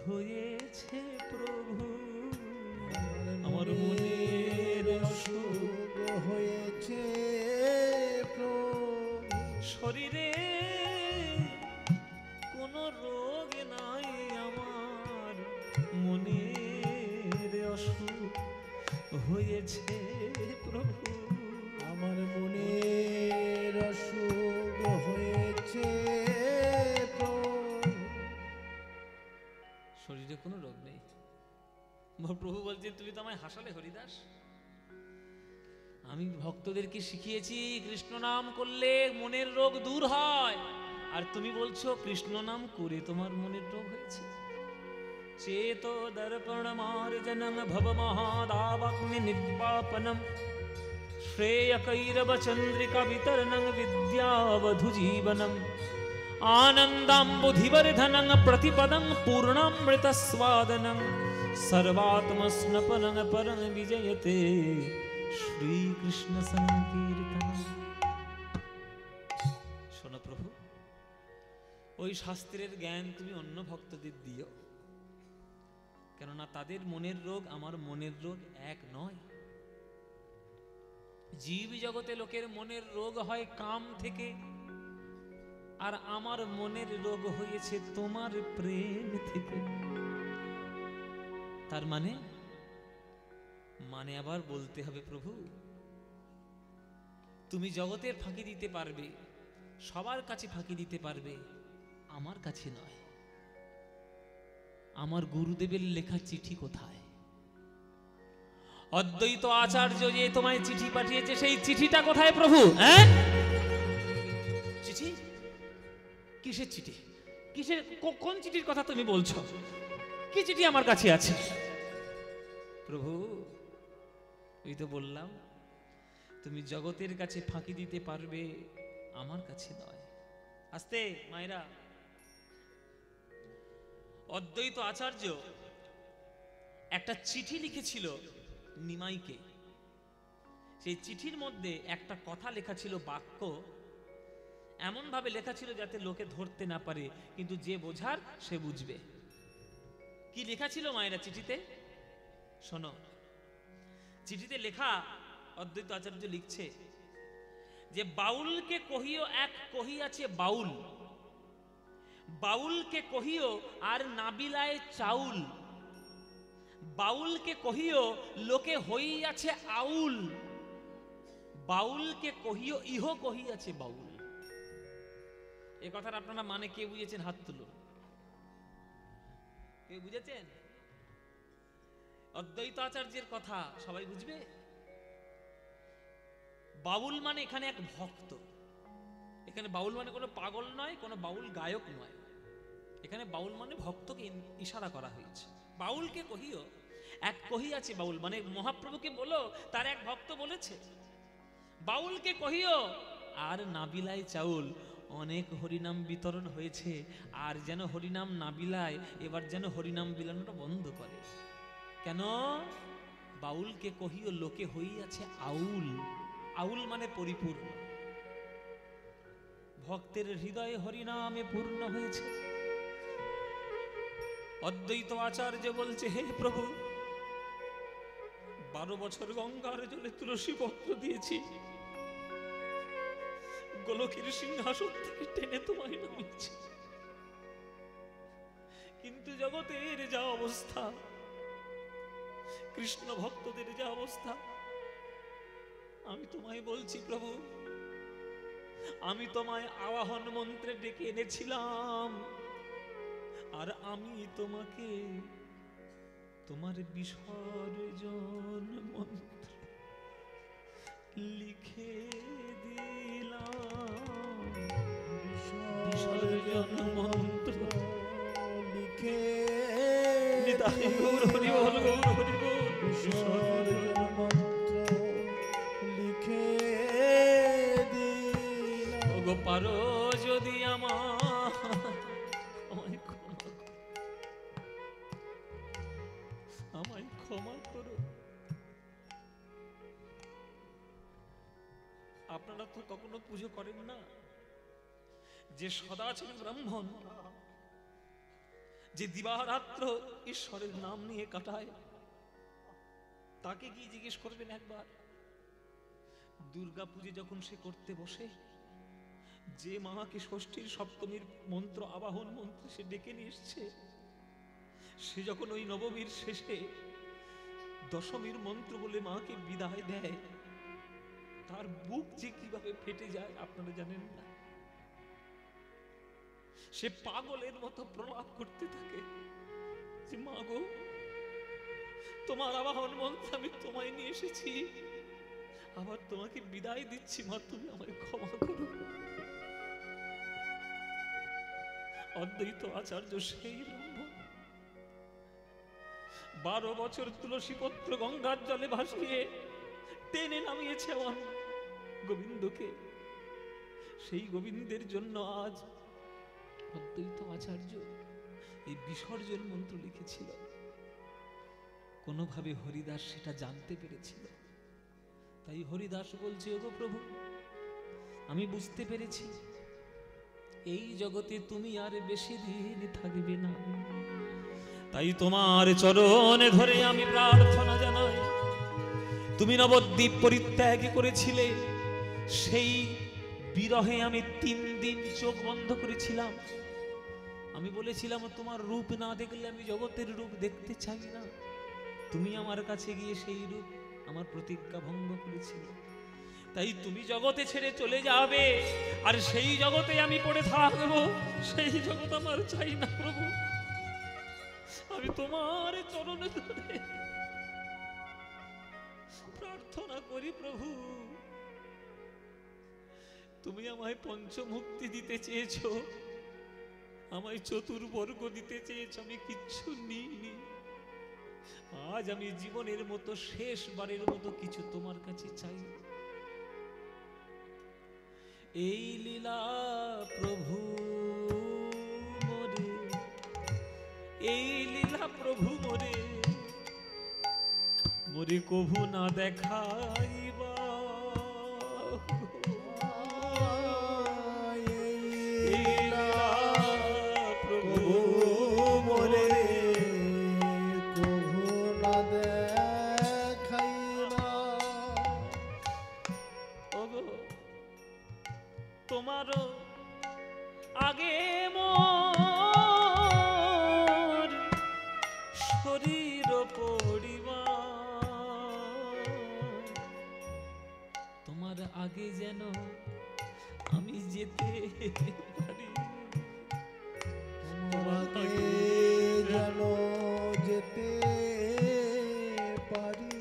হয়েছে প্রভু। আমার মনের অসুখ হয়েছে প্রভু। শরীরে কোনো রোগ নাই, আমার মনের অসুখ হয়েছে প্রভু। আমার মনের অসুখ হয়েছে প্রভু। শরীরে কোনো রোগ নেই। প্রভু বলছে তুমি তো আমায় হাসালে হরিদাস। আমি ভক্তদেরকে শিখিয়েছি কৃষ্ণ নাম করলে মনের রোগ দূর হয়, আর তুমি বলছো কৃষ্ণ নাম করে তোমার মনের রোগ হয়েছে। চেতো দর্পণ মার্জনম ভব মহাদাবাগ্নি নির্বাপনম শ্রেয় কৈরব চন্দ্রিকা বিতরণং বিদ্যাবধু জীবনম आनन्दाम्बुधिवर्धनं प्रतिपदं पूर्णामृतस्वादनं सर्वात्मस्नपनं परं विजयते श्रीकृष्ण संकीर्तनं। শোনো প্রভু, ওই শাস্ত্রের জ্ঞান তুমি অন্য ভক্তদের দিও, কেননা তাদের মনের রোগ আমার মনের রোগ এক নয়। জীব জগতে লোকের মনের রোগ হয় কাম থেকে, আর আমার মনের রোগ হয়েছে তোমার প্রেম থেকে। তার মানে আবার বলতে হবে প্রভু, তুমি জগতের ফাঁকি দিতে পারবে, সবার কাছে ফাঁকি দিতে পারবে, আমার কাছে নয়। আমার গুরুদেবের লেখা চিঠি কোথায়? অদ্বৈত আচার্য যে তোমায় চিঠি পাঠিয়েছে, সেই চিঠিটা কোথায় প্রভু? হ্যাঁ, চিঠি কিসের চিঠি? কিসের, কোন চিঠির কথা তুমি বলছো? কি চিঠি আমার কাছে আছে? প্রভু ওই তো বললাম, তুমি জগতের কাছে ফাঁকি দিতে পারবে, আমার কাছে নয়। আস্তে মায়েরা, অদ্বৈত আচার্য একটা চিঠি লিখেছিল নিমাইকে। সেই চিঠির মধ্যে একটা কথা লেখা ছিল, বাক্য এমন ভাবে লেখা ছিল যাতে লোকে ধরতে না পারে, কিন্তু যে বোঝার সে বুঝবে। কি লেখা ছিল মায়েরা চিঠিতে? শোনো, চিঠিতে লেখা অদ্বৈত আচার্য লিখছে যে বাউলকে কহিও এক কহিয়াছে বাউল, বাউলকে কহিও আর নাবিলায় চাউল, বাউলকে কহিও লোকে হইয়াছে আউল, বাউলকে কহিও ইহ কহিয়াছে বাউল। এ কথার আপনারা মানে কে বুঝেছেন? হাত তুলুন। কে বুঝেছেন? অদ্বৈত আচার্যের কথা সবাই বুঝবে। বাউল মানে এখানে এক ভক্ত। এখানে বাউল মানে কোনো পাগল নয়, কোনো বাউল গায়ক নয়। এখানে বাউল মানে ভক্তকে ইশারা করা হয়েছে। বাউলকে কহিও এক কহিয়াছে বাউল, মানে মহাপ্রভুকে বলো, তার এক ভক্ত বলেছে। বাউলকে কহিও আর নাবিলায় চাউল, অনেক হরিনাম বিতরণ হয়েছে, আর যেন হরিনাম না বিলায়, এবার যেন হরিনাম বিলানোটা বন্ধ করে। কেন? বাউলকে কহিও লোকে হইয়াছে আউল। আউল মানে পরিপূর্ণ। ভক্তের হৃদয়ে হরিনামে পূর্ণ হয়েছে। অদ্বৈত আচার্য বলছে, হে প্রভু, 12 বছর গঙ্গার জলে তুলসী পত্র দিয়েছি, গোলকের সিংহাসন থেকে টেনে তোমায় নামিয়েছি, কিন্তু জগতের যা অবস্থা, কৃষ্ণ ভক্তদের যা অবস্থা, আমি তোমায় বলছি প্রভু, আমি তোমায় আবাহন মন্ত্রে ডেকে এনেছিলাম, আর আমি তোমাকে তোমার বিসর্জন মন্ত্র লিখে দিলাম, বিসর্জন মন্ত্র লিখে নিতাই গৌর হরি বল, গৌর হরি বল। বিসর্জন মন্ত্র লিখে দিলাম। ওগো পারো যদি আমায় ক্ষমা করো। আপনারা তো কখনো পুজো করেন না যে সদাচারী ব্রাহ্মণ, যে দিবারাত্র ঈশ্বরের নাম নিয়ে কাটায়, তাকে কি জিজ্ঞেস করবেন একবার? দুর্গা পুজো যখন সে করতে বসে, যে মাকে ষষ্ঠীর সপ্তমীর মন্ত্র আবাহন মন্ত্র সে ডেকে নিয়ে এসছে, সে যখন ওই নবমীর শেষে দশমীর মন্ত্র বলে মাকে বিদায় দেয়, তার বুক যে কিভাবে ফেটে যায় আপনারা জানেন না। সে পাগলের মতো প্রলাপ করতে থাকে যে মা গো, তোমার আবাহন মন্ত্র আমি তোমায় নিয়ে এসেছি, আবার তোমাকে বিদায় দিচ্ছি, মা তুমি আমায় ক্ষমা করো। অদ্বৈত আচার্য সেই ব্রাহ্মণ 12 বছর তুলসী পত্র গঙ্গার জলে ভাসিয়ে টেনে নামিয়েছে আমার গোবিন্দকে। সেই গোবিন্দের জন্য আজ অদ্বৈত আচার্য এই বিসর্জন মন্ত্র লিখেছিল। কোনোভাবে হরিদাস সেটা জানতে পেরেছিল, তাই হরিদাস বলছে, ওগো প্রভু, আমি বুঝতে পেরেছি এই জগতে তুমি আর বেশি দিন থাকবে না, তাই তোমার চরণে ধরে আমি প্রার্থনা জানাই, তুমি নবদ্বীপ পরিত্যাগ করেছিলে, সেই বিরহে আমি 3 দিন চোখ বন্ধ করেছিলাম। আমি বলেছিলাম তোমার রূপ না দেখলে আমি জগতের রূপ দেখতে চাই না। তুমি আমার কাছে গিয়ে সেই রূপ আমার প্রতিজ্ঞা ভঙ্গ করেছিলে, তাই তুমি জগতে ছেড়ে চলে যাবে, আর সেই জগতে আমি পড়ে থাকবো, সেই জগৎ আমার চাই না প্রভু। আমি তোমার চরণে ধরে প্রার্থনা করি প্রভু, তুমি আমায় পঞ্চমুক্তি দিতে চেয়েছো, আমায় চতুর্বর্গ দিতে চেয়েছো, আমি কিচ্ছু নিইনি। আজ আমি জীবনের মতো শেষবারের মতো কিছু তোমার কাছে চাই। এই লীলা প্রভু মোরে, এই লীলা প্রভু মোরে, মোরে কভু না দেখাইবা, এই লীলা প্রভু মোরে, কভু না দেখাইবা, তোমারও আগে মোর শরীর পরিবার, তোমার আগে যেন আমি যেতে পারি, তোমাকে যেন যেতে পারি।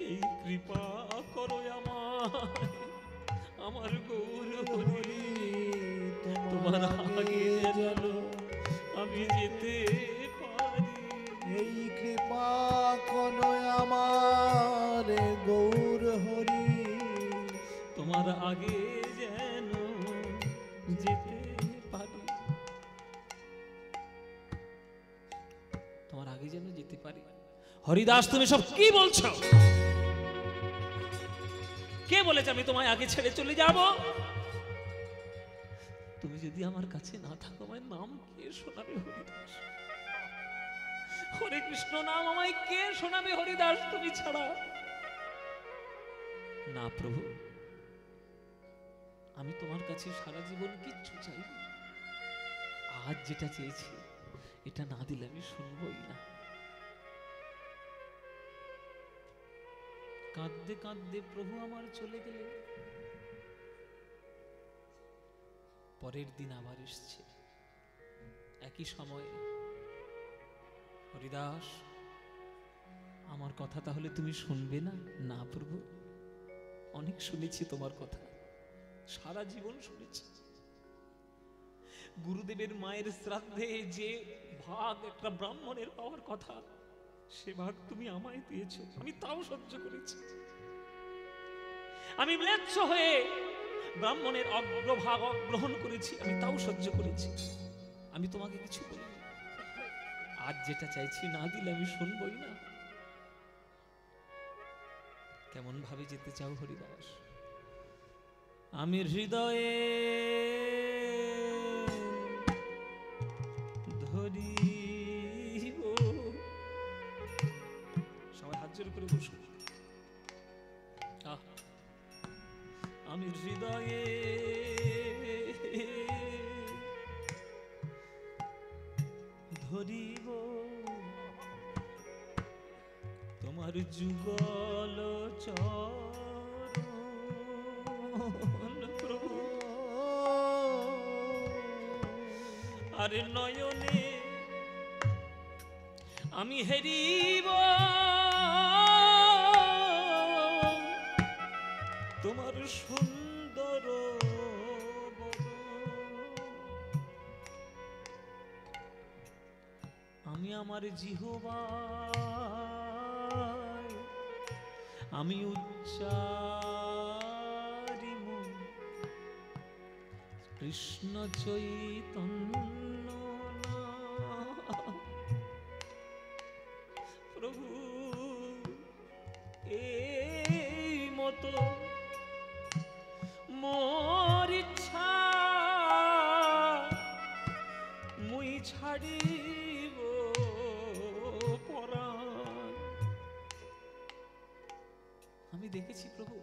এই কৃপা করো আমার গৌর হরি, তোমার আগে যেন আমি যেতে পারি। এই কৃপা করো আমার গৌর হরি, তোমার আগে যেন যেতে পারি, তোমার আগে যেন যেতে পারি। হরিদাস তুমি সব কি বলছো? কে বলেছে আমি তোমায় আগে ছেড়ে চলে যাব? তুমি যদি আমার কাছে না থাকো আমার নাম কে শোনাবে? হরিদাস, হরে কৃষ্ণ নাম আমায় কে শোনাবে হরিদাস তুমি ছাড়া? না প্রভু, আমি তোমার কাছে সারা জীবন কিচ্ছু চাই না। আজ যেটা চেয়েছি এটা না দিলে আমি শুনবই না। কাঁদতে কাঁদতে প্রভু আমার চলে গেলে। পরের দিন আবার এসছে একই সময়ে। হরিদাস, আমার কথা তাহলে তুমি শুনবে না? না প্রভু, অনেক শুনেছি তোমার কথা, সারা জীবন শুনেছি। গুরুদেবের মায়ের শ্রাদ্ধে যে ভাগ একটা ব্রাহ্মণের পাওয়ার কথা, সে ভাগ তুমি আমায় দিয়েছো, আমি তাও সহ্য করেছি। আমি ম্লেচ্ছ হয়ে ব্রাহ্মণের অগ্রভাগ গ্রহণ করেছি, আমি তাও সহ্য করেছি। আমি তোমাকে কিছু বলিনি। আজ যেটা চাইছি না দিলে আমি শুনবই না। কেমন ভাবে যেতে চাও হরিদাস? আমি হৃদয়ে ধরিব। সবাই হাত জোর করে বসুন। আমি হৃদয়ে ধরিব তোমার যুগল চরণ প্রভু, আরে নয়নে আমি হেরিব তোমার সুন্দর আমি আমার জিহ্বায় আমি উচ্চারিব কৃষ্ণ চৈতন্য নাম। প্রভু এই মতো মোর ইচ্ছা মুই ছাড়িব পরাণ। আমি দেখেছি প্রভু,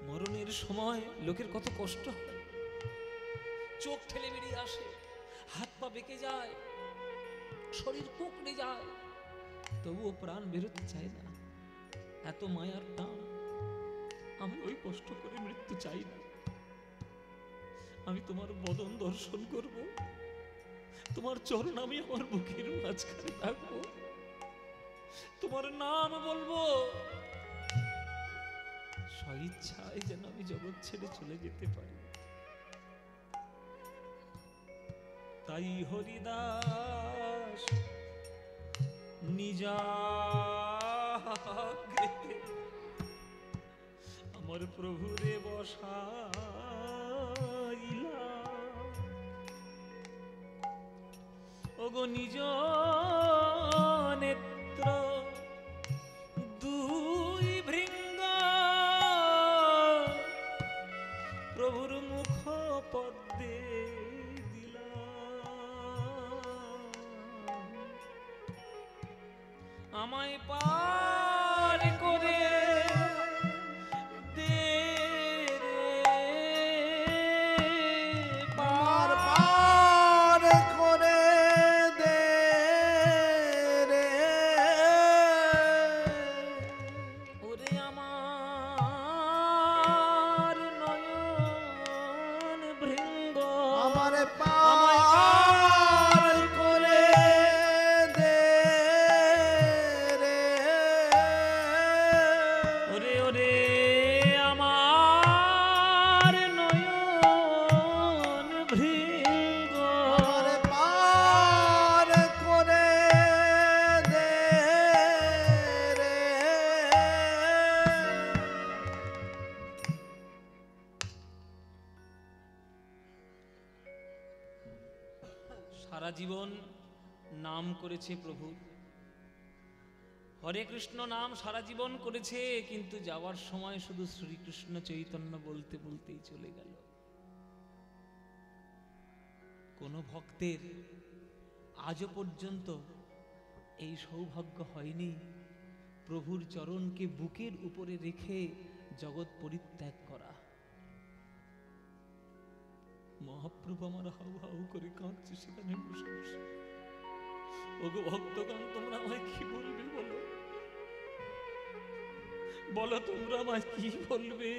মরণের সময় লোকের কত কষ্ট হয়, চোখ ঠেলে বেরিয়ে আসে, হাত পা বেঁকে যায়, শরীর কুঁকড়ে যায়, তবুও প্রাণ বেরোতে চায় না, এত মায়ার টান। আমি ওই কষ্ট করে মৃত্যু চাই না। আমি তোমার বদন দর্শন করব, তোমার চরণ আমি আমার বুকের মাঝখানে থাকবো, তোমার নাম বলবো, স্বইচ্ছায় যেন আমি জগৎ ছেড়ে চলে যেতে পারি। তাই হরিদাস নিজাগ্রে আমার প্রভুরে বসাইলা। ওগো নিজ নেত্র দুই ভৃঙ্গ প্রভুর মুখ পদ্মে দিলা। আমায় পার করে দে রে সারা জীবন নাম করেছে প্রভু, হরে কৃষ্ণ নাম সারা জীবন করেছে, কিন্তু যাওয়ার সময় শুধু শ্রীকৃষ্ণ চৈতন্য বলতে বলতেই চলে গেল। কোন ভক্তের আজও পর্যন্ত এই সৌভাগ্য হয়নি প্রভুর চরণকে বুকের উপরে রেখে জগৎ পরিত্যাগ করা। মহাপ্রভু আমার হাউ হাউ করে কাঁদছে সেখানে বসে বসে। ওগো ভক্তগণ, তোমরা আমায় কি বলবে বলো, বলো তোমরা আমায় কি বলবে?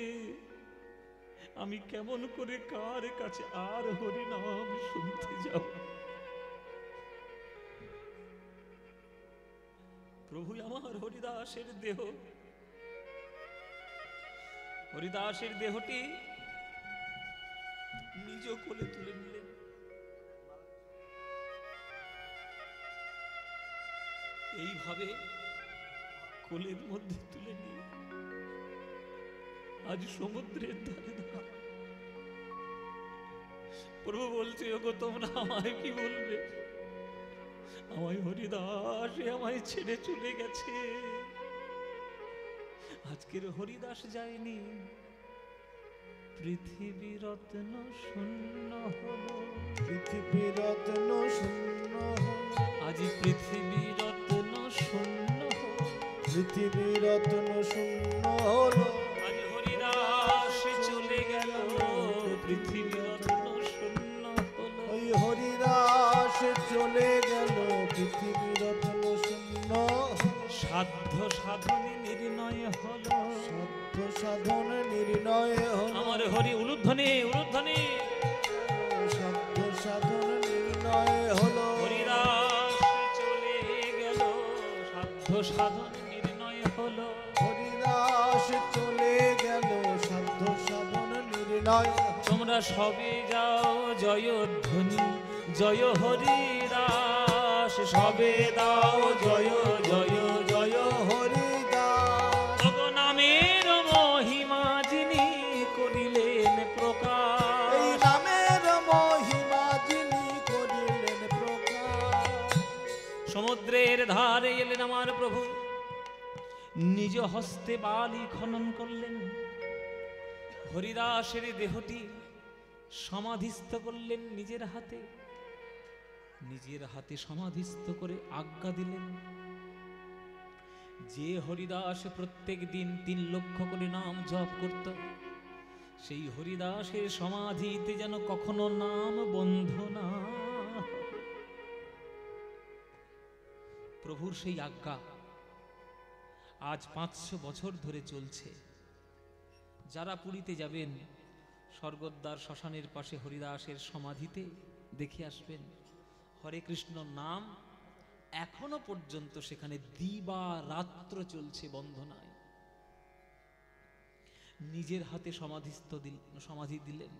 আমি কেমন করে কার কাছে আর হরি নাম শুনতে যাব? প্রভু আমার হরিদাসের দেহ, হরিদাসের দেহটি নিজ কোলে তুলে নিলেন। এইভাবে কোলের মধ্যে তুলে নিয়ে আজ সমুদ্রের ধারে ধারে প্রভু বলছে, ওগো তোমরা আমায় কি বলবে? আমায় হরিদাস আমায় ছেড়ে চলে গেছে। আজকের হরিদাস যায়নি, পৃথিবী রত্ন শূন্য হলো, পৃথিবী রত্ন শূন্য হলো, আজ পৃথিবী রত্ন শূন্য হলো, পৃথিবী রত্ন শূন্য হলো। আজ হরিদাস চলে গেল, পৃথিবী রত্ন শূন্য হলো। ওই হরিদাস চলে গেল, পৃথিবী রত্ন শূন্য। সাধ্য সাধনে নির্ণয় হলো, সাধ্য সাধন নির্ণয় হলো, আমার হরি উলুধ্বনি উলুধ্বনি, সাধ্য সাধন নির্ণয় হলো। হরিদাস চলে গেল, সাধ্য সাধন নির্ণয় হলো। হরিদাস চলে গেল, সাধ্য সাধন নির্ণয়। তোমরা সবে যাও জয়ধ্বনি, জয় হরিদাস, সবে দাও জয় জয় জয় হরিদাস। ভগ নামের মহিমা যিনি করিলেন এই প্রকাশ, নামের মহিমা যিনি করিলেন প্রকাশ। সমুদ্রের ধারে এলেন আমার প্রভু, নিজ হস্তে বালি খনন করলেন, হরিদাসের দেহটি সমাধিস্থ করলেন নিজের হাতে, নিজের হাতে সমাধিস্থ করে আজ্ঞা দিলেন, যে হরিদাস প্রত্যেক দিন 3 লক্ষ করে নাম জপ করত, সেই হরিদাসের সমাধিতে যেন কখনো নাম বন্ধ না হয়। প্রভুর সেই আজ্ঞা আজ 500 বছর ধরে চলছে। যারা পুরীতে যাবেন, স্বর্গদ্বার শ্মশানের পাশে হরিদাসের সমাধিতে দেখে আসবেন, হরে কৃষ্ণ নাম এখনো পর্যন্ত সেখানে দিবা রাত্র চলছে, বন্ধ নাই। নিজের হাতে সমাধি দিলেন,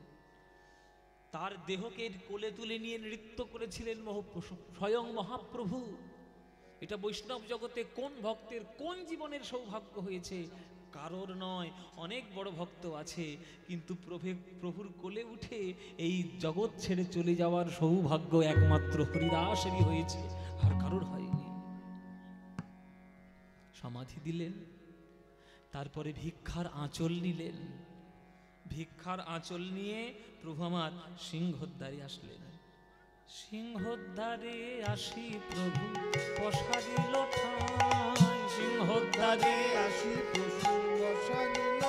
তার দেহকে কোলে তুলে নিয়ে নৃত্য করেছিলেন স্বয়ং মহাপ্রভু। এটা বৈষ্ণব জগতে কোন ভক্তের কোন জীবনের সৌভাগ্য হয়েছে? কারোর নয়, অনেক বড় ভক্ত আছে, কিন্তু প্রভুর কোলে উঠে এই জগৎ ছেড়ে চলে যাওয়ার সৌভাগ্য একমাত্র হরিদাসেরই হয়েছে, আর কারোর হয়নি। সমাধি দিলেন, তারপরে ভিক্ষার আঁচল নিলেন, ভিক্ষার আঁচল নিয়ে প্রভু আমার সিংহদ্বারে আসলেন। সিংহদ্বারে আসি প্রভু পসারিল ঠাঁই, সিংহদ্বারে আসি প্রভু বসাইল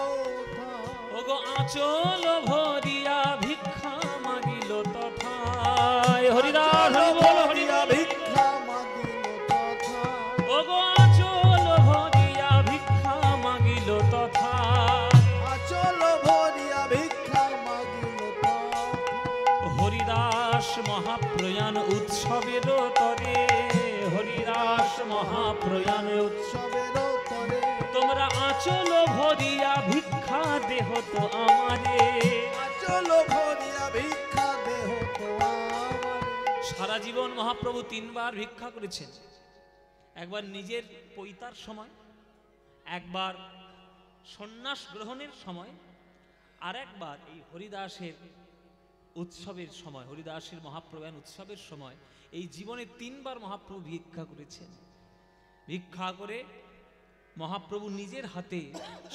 ঠাঁই। ওগো আঁচল ভরিয়া ভিক্ষা মাগিল তথায়, হরিদাস হরি বল হরি বল। ভিক্ষা মাগিল তথা, ওগো আঁচল ভরিয়া ভিক্ষা মাগিল তথায়, আচল ভরিয়া ভিক্ষা মাগিল তথা। হরিদাস মহাপ্রয়াণ উৎসবের তরে, হরিদাস মহাপ্রয়াণ উৎসবের তরে, তোমরা আঁচল ভরিয়া ভিক্ষা দেহ তো আমারে। আচল ভরিয়া ভিক্ষা দেহ তো আমারে। সারা জীবন মহাপ্রভু 3 বার ভিক্ষা করেছেন, একবার নিজের পৈতার সময়, একবার সন্ন্যাস গ্রহণের সময়, আর একবার এই হরিদাসের উৎসবের সময়, হরিদাসের মহাপ্রয়াণ উৎসবের সময় এই জীবনে 3 বার মহাপ্রভু ভিক্ষা করেছেন। ভিক্ষা করে মহাপ্রভু নিজের হাতে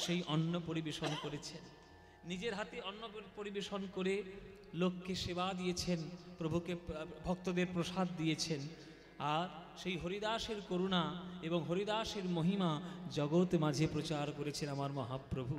সেই অন্ন পরিবেশন করেছেন, নিজের হাতে অন্ন পরিবেশন করে লোককে সেবা দিয়েছেন, প্রভুকে ভক্তদের প্রসাদ দিয়েছেন। আর সেই হরিদাসের করুণা এবং হরিদাসের মহিমা জগৎ মাঝে প্রচার করেছেন আমার মহাপ্রভু।